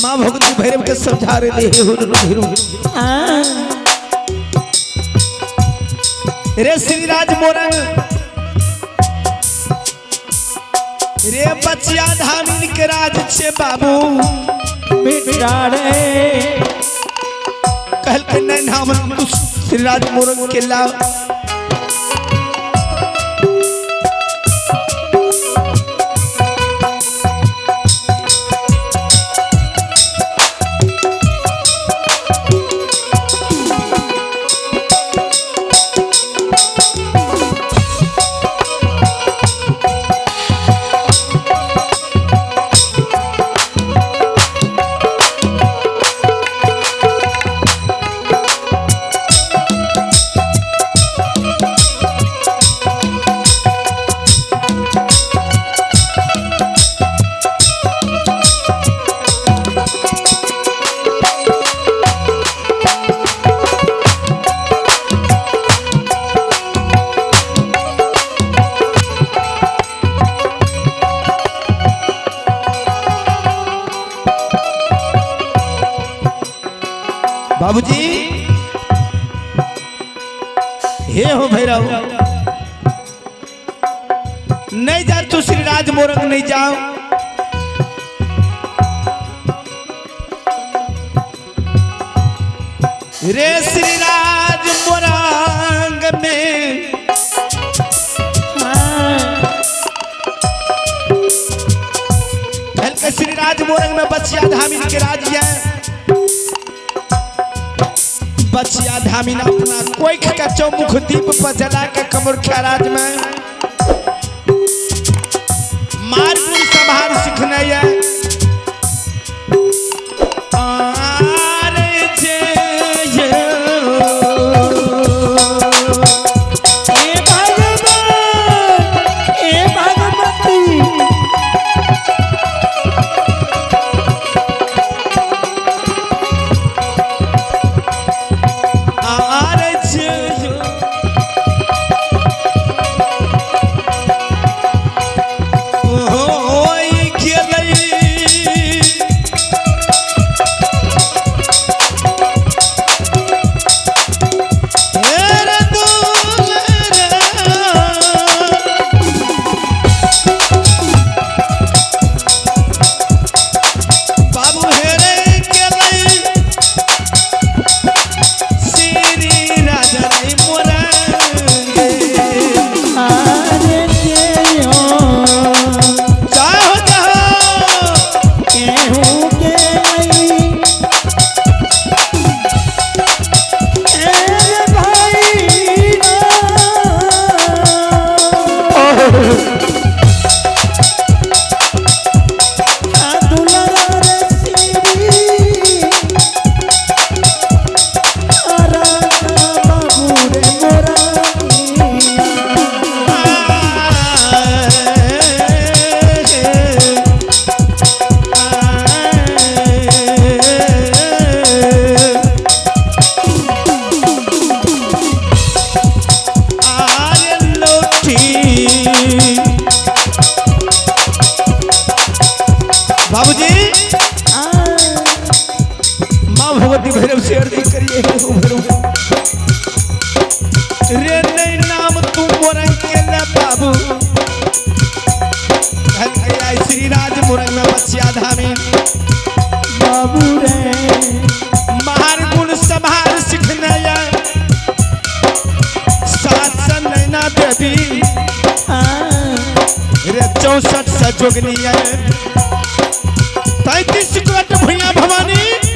माँ भगवती भैरव के समझा रहे रे श्रीराज मोरंग रे बचिया धामिन के राज छे बाबू कहल के नहीं नाम तू श्रीराज मोरंग के लाव बाबूजी हे हो भैरव नहीं जा तू श्रीराज मोरंग नहीं जाओ रे श्रीराज मोरंग में श्रीराज मोरंग में बचिया धामिन के राज है बचिया धामिन अपना कोई का चौमुख दीप पर जला के कमर राज में मार्ग संभार सीखने बाबूजी माँ भगवती भैरव से अर्जी करिए रे नहीं नाम तू मोरंग के ले बाबू श्रीराज मोरंग में बचिया धामिन बाबू रे महार गुण संभार सीखने सात नैना देवी रे 64 सजोगनी 33 कोट भैया भवानी